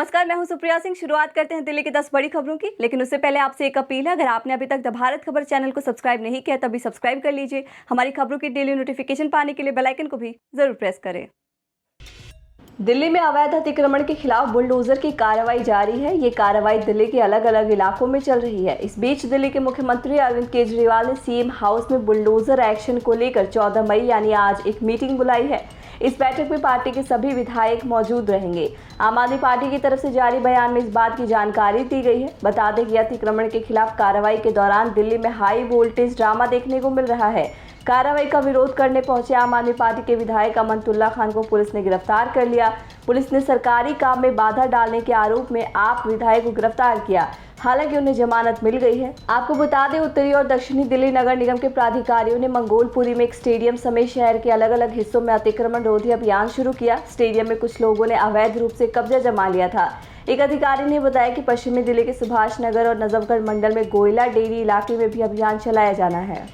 नमस्कार, मैं हूं सुप्रिया सिंह। शुरुआत करते हैं दिल्ली की 10 बड़ी खबरों की। लेकिन उससे पहले आपसे एक अपील है, अगर आपने अभी तक द भारत खबर चैनल को सब्सक्राइब नहीं किया तभी सब्सक्राइब कर लीजिए। हमारी खबरों की डेली नोटिफिकेशन पाने के लिए बेल आइकन को भी जरूर प्रेस करें। दिल्ली में अवैध अतिक्रमण के खिलाफ बुलडोजर की कार्रवाई जारी है। ये कार्रवाई दिल्ली के अलग अलग इलाकों में चल रही है। इस बीच दिल्ली के मुख्यमंत्री अरविंद केजरीवाल ने सीएम हाउस में बुलडोजर एक्शन को लेकर 14 मई यानी आज एक मीटिंग बुलाई है। इस बैठक में पार्टी के सभी विधायक मौजूद रहेंगे। आम आदमी पार्टी की तरफ से जारी बयान में इस बात की जानकारी दी गई है। बता दें कि अतिक्रमण के खिलाफ कार्रवाई के दौरान दिल्ली में हाई वोल्टेज ड्रामा देखने को मिल रहा है। कार्रवाई का विरोध करने पहुंचे आम आदमी पार्टी के विधायक अमनतुल्ला खान को पुलिस ने गिरफ्तार कर लिया। पुलिस ने सरकारी काम में बाधा डालने के आरोप में आप विधायक को गिरफ्तार किया। हालांकि उन्हें जमानत मिल गई है। आपको बता दें, उत्तरी और दक्षिणी दिल्ली नगर निगम के प्राधिकारियों ने मंगोलपुरी में एक स्टेडियम समेत शहर के अलग अलग हिस्सों में अतिक्रमण रोधी अभियान शुरू किया। स्टेडियम में कुछ लोगों ने अवैध रूप से कब्जा जमा लिया था। एक अधिकारी ने बताया कि पश्चिमी दिल्ली के सुभाष नगर और नजफगढ़ मंडल में गोयला डेयरी इलाके में भी अभियान चलाया जाना है।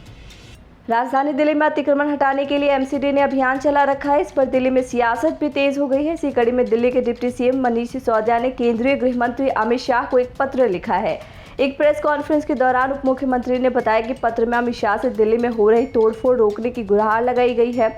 राजधानी दिल्ली में अतिक्रमण हटाने के लिए एमसीडी ने अभियान चला रखा है। इस पर दिल्ली में सियासत भी तेज हो गई है। इसी कड़ी में दिल्ली के डिप्टी सीएम मनीष सिसोदिया ने केंद्रीय गृह मंत्री अमित शाह को एक पत्र लिखा है। एक प्रेस कॉन्फ्रेंस के दौरान उप मुख्यमंत्री ने बताया कि पत्र में अमित शाह से दिल्ली में हो रही तोड़फोड़ रोकने की गुहार लगाई गई है।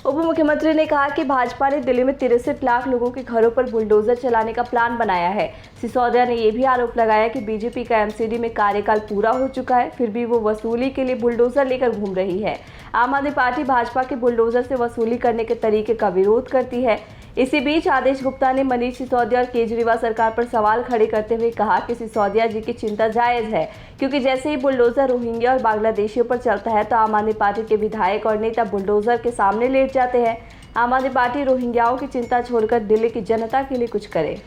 उप मुख्यमंत्री ने कहा कि भाजपा ने दिल्ली में 63 लाख लोगों के घरों पर बुलडोजर चलाने का प्लान बनाया है। सिसोदिया ने यह भी आरोप लगाया कि बीजेपी का एमसीडी में कार्यकाल पूरा हो चुका है, फिर भी वो वसूली के लिए बुलडोजर लेकर घूम रही है। आम आदमी पार्टी भाजपा के बुलडोजर से वसूली करने के तरीके का विरोध करती है। इसी बीच आदेश गुप्ता ने मनीष सिसोदिया और केजरीवाल सरकार पर सवाल खड़े करते हुए कहा कि सिसोदिया जी की चिंता जायज है, क्योंकि जैसे ही बुलडोजर रोहिंग्या और बांग्लादेशियों पर चलता है तो आम आदमी पार्टी के विधायक और नेता बुलडोजर के सामने लेट जाते हैं। आम आदमी पार्टी रोहिंग्याओं की चिंता छोड़कर दिल्ली की जनता के लिए कुछ करे।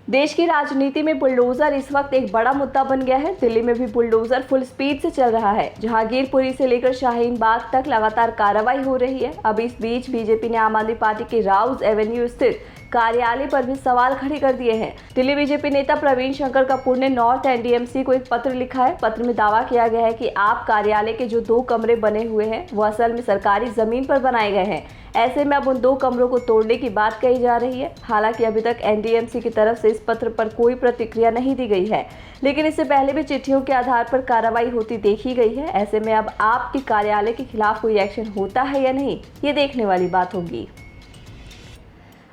देश की राजनीति में बुलडोजर इस वक्त एक बड़ा मुद्दा बन गया है। दिल्ली में भी बुलडोजर फुल स्पीड से चल रहा है। जहांगीरपुरी से लेकर शाहीन बाग तक लगातार कार्रवाई हो रही है। अब इस बीच बीजेपी ने आम आदमी पार्टी के राउज एवेन्यू स्थित कार्यालय पर भी सवाल खड़े कर दिए हैं। दिल्ली बीजेपी नेता प्रवीण शंकर कपूर ने नॉर्थ एनडीएमसी को एक पत्र लिखा है। पत्र में दावा किया गया है कि आप कार्यालय के जो 2 कमरे बने हुए हैं वो असल में सरकारी जमीन पर बनाए गए हैं। ऐसे में अब उन 2 कमरों को तोड़ने की बात कही जा रही है। हालांकि अभी तक एनडीएमसी की तरफ से इस पत्र पर कोई प्रतिक्रिया नहीं दी गई है, लेकिन इससे पहले भी चिट्ठियों के आधार पर कार्रवाई होती देखी गई है। ऐसे में अब आपके कार्यालय के खिलाफ कोई एक्शन होता है या नहीं, ये देखने वाली बात होगी।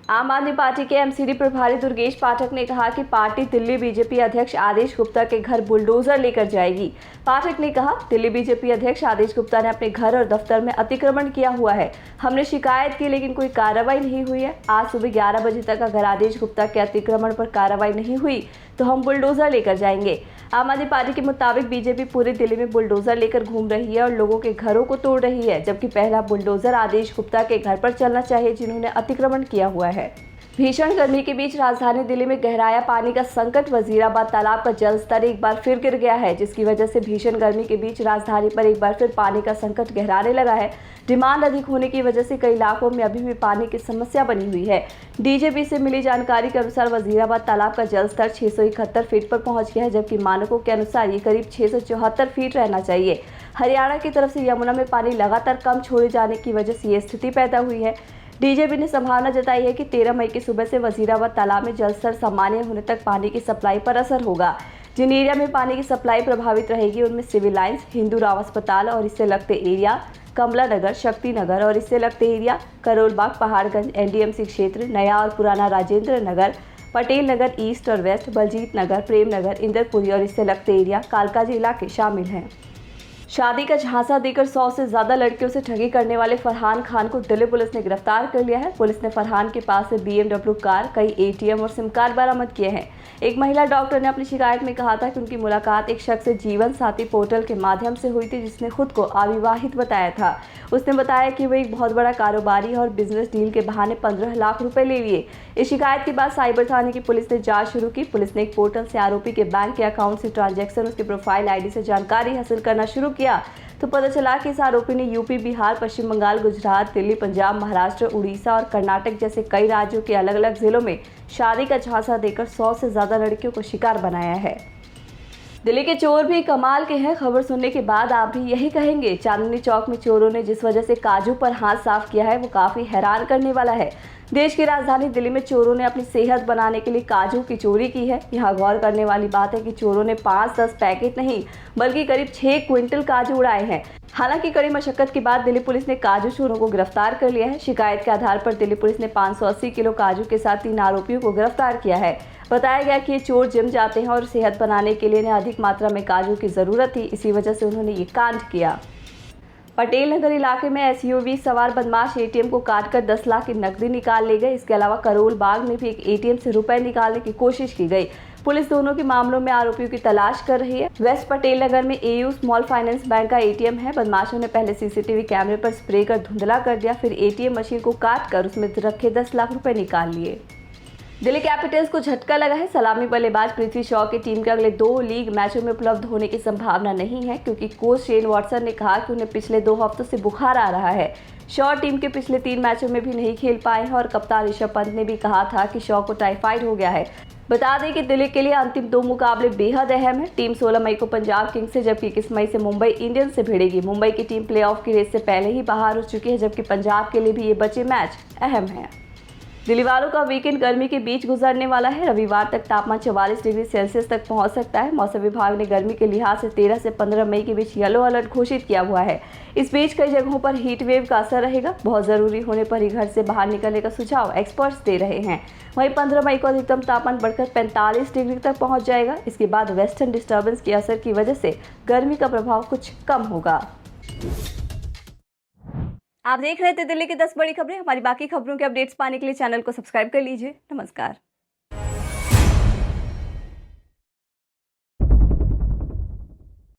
आम आदमी पार्टी के एमसीडी प्रभारी दुर्गेश पाठक ने कहा कि पार्टी दिल्ली बीजेपी अध्यक्ष आदेश गुप्ता के घर बुलडोजर लेकर जाएगी। पाठक ने कहा, दिल्ली बीजेपी अध्यक्ष आदेश गुप्ता ने अपने घर और दफ्तर में अतिक्रमण किया हुआ है। हमने शिकायत की लेकिन कोई कार्रवाई नहीं हुई है। आज सुबह 11 बजे तक अगर आदेश गुप्ता के अतिक्रमण पर कार्रवाई नहीं हुई तो हम बुलडोजर लेकर जाएंगे। आम आदमी पार्टी के मुताबिक बीजेपी पूरी दिल्ली में बुलडोजर लेकर घूम रही है और लोगों के घरों को तोड़ रही है, जबकि पहला बुलडोजर आदेश गुप्ता के घर पर चलना चाहिए जिन्होंने अतिक्रमण किया हुआ है। भीषण गर्मी के बीच राजधानी दिल्ली में गहराया पानी का संकट। वजीराबाद तालाब का जलस्तर एक बार फिर गिर गया है, जिसकी वजह से भीषण गर्मी के बीच राजधानी पर एक बार फिर पानी का संकट गहराने लगा है। डिमांड अधिक होने की वजह से कई इलाकों में अभी भी पानी की समस्या बनी हुई है। डीजीपी से मिली जानकारी के अनुसार वजीराबाद तालाब का जलस्तर 671 फीट पर पहुंच गया है, जबकि मानकों के अनुसार ये करीब 674 फीट रहना चाहिए। हरियाणा की तरफ से यमुना में पानी लगातार कम छोड़े जाने की वजह से ये स्थिति पैदा हुई है। डीजीपी ने संभावना जताई है कि 13 मई की सुबह से वजीराबाद तालाब में जलस्तर सामान्य होने तक पानी की सप्लाई पर असर होगा। जिन एरिया में पानी की सप्लाई प्रभावित रहेगी उनमें सिविल लाइंस, हिंदू राव अस्पताल और इससे लगते एरिया, कमला नगर, शक्ति नगर और इससे लगते एरिया, करोल बाग, पहाड़गंज, एनडीएमसी क्षेत्र, नया और पुराना राजेंद्र नगर, पटेल नगर ईस्ट और वेस्ट, बलजीत नगर, प्रेम नगर, इंदरपुरी और इससे लगते एरिया, कालकाजी इलाके शामिल हैं। शादी का झांसा देकर 100 से ज्यादा लड़कियों से ठगी करने वाले फरहान खान को दिल्ली पुलिस ने गिरफ्तार कर लिया है। पुलिस ने फरहान के पास से BMW कार, कई ATM और सिम कार्ड बरामद किए हैं। एक महिला डॉक्टर ने अपनी शिकायत में कहा था कि उनकी मुलाकात एक शख्स से जीवन साथी पोर्टल के माध्यम से हुई थी, जिसने खुद को अविवाहित बताया था। उसने बताया कि वह एक बहुत बड़ा कारोबारी है और बिजनेस डील के बहाने 15 लाख रुपए ले लिए। इस शिकायत के बाद साइबर थाने की पुलिस ने जांच शुरू की। पुलिस ने एक पोर्टल से आरोपी के बैंक के अकाउंट से ट्रांजैक्शन, उसके प्रोफाइल ID से जानकारी हासिल करना शुरू किया तो पता चला कि इस आरोपी ने यूपी, बिहार, पश्चिम बंगाल, गुजरात, दिल्ली, पंजाब, महाराष्ट्र, उड़ीसा और कर्नाटक जैसे कई राज्यों के अलग अलग जिलों में शादी का झांसा देकर 100 से ज्यादा लड़कियों को शिकार बनाया है। दिल्ली के चोर भी कमाल के हैं। खबर सुनने के बाद आप भी यही कहेंगे। चांदनी चौक में चोरों ने जिस वजह से काजू पर हाथ साफ किया है वो काफी हैरान करने वाला है। देश की राजधानी दिल्ली में चोरों ने अपनी सेहत बनाने के लिए काजू की चोरी की है। यहाँ गौर करने वाली बात है कि चोरों ने 5-10 पैकेट नहीं बल्कि करीब 6 क्विंटल काजू उड़ाए हैं। हालांकि कड़ी मशक्कत के बाद दिल्ली पुलिस ने काजू चोरों को गिरफ्तार कर लिया है। शिकायत के आधार पर दिल्ली पुलिस ने 580 किलो काजू के साथ 3 आरोपियों को गिरफ्तार किया है। बताया गया कि ये चोर जिम जाते हैं और सेहत बनाने के लिए इन्हें अधिक मात्रा में काजू की जरूरत थी, इसी वजह से उन्होंने ये कांड किया। पटेल नगर इलाके में एसयूवी सवार बदमाश एटीएम को काटकर 10 लाख की नकदी निकाल ले गए। इसके अलावा करोल बाग में भी एक एटीएम से रुपए निकालने की कोशिश की गई। पुलिस दोनों के मामलों में आरोपियों की तलाश कर रही है। वेस्ट पटेल नगर में एयू स्मॉल फाइनेंस बैंक का एटीएम है। बदमाशों ने पहले सीसीटीवी कैमरे पर स्प्रे कर धुंधला कर दिया, फिर एटीएम मशीन को काट कर उसमें रखे 10 लाख रुपए निकाल लिए। दिल्ली कैपिटल्स को झटका लगा है। सलामी बल्लेबाज पृथ्वी शॉ की टीम के अगले 2 लीग मैचों में उपलब्ध होने की संभावना नहीं है, क्योंकि कोच शेन वॉटसन ने कहा कि उन्हें पिछले 2 हफ्तों से बुखार आ रहा है। शॉ टीम के पिछले 3 मैचों में भी नहीं खेल पाए हैं और कप्तान ऋषभ पंत ने भी कहा था कि शॉ को टाइफाइड हो गया है। बता दें कि दिल्ली के लिए अंतिम 2 मुकाबले बेहद अहम है। टीम 16 मई को पंजाब किंग्स से जबकि 21 मई से मुंबई इंडियंस से भिड़ेगी। मुंबई की टीम प्लेऑफ की रेस से पहले ही बाहर हो चुकी है, जबकि पंजाब के लिए भी ये बचे मैच अहम है। दिल्ली वालों का वीकेंड गर्मी के बीच गुजरने वाला है। रविवार तक तापमान 44 डिग्री सेल्सियस तक पहुंच सकता है। मौसम विभाग ने गर्मी के लिहाज से 13 से 15 मई के बीच येलो अलर्ट घोषित किया हुआ है। इस बीच कई जगहों पर हीट वेव का असर रहेगा। बहुत जरूरी होने पर ही घर से बाहर निकलने का सुझाव एक्सपर्ट्स दे रहे हैं। वहीं 15 मई को अधिकतम तापमान बढ़कर 45 डिग्री तक पहुंच जाएगा। इसके बाद वेस्टर्न डिस्टर्बेंस के असर की वजह से गर्मी का प्रभाव कुछ कम होगा। आप देख रहे थे दिल्ली की 10 बड़ी खबरें। हमारी बाकी खबरों के अपडेट्स पाने के लिए चैनल को सब्सक्राइब कर लीजिए। नमस्कार।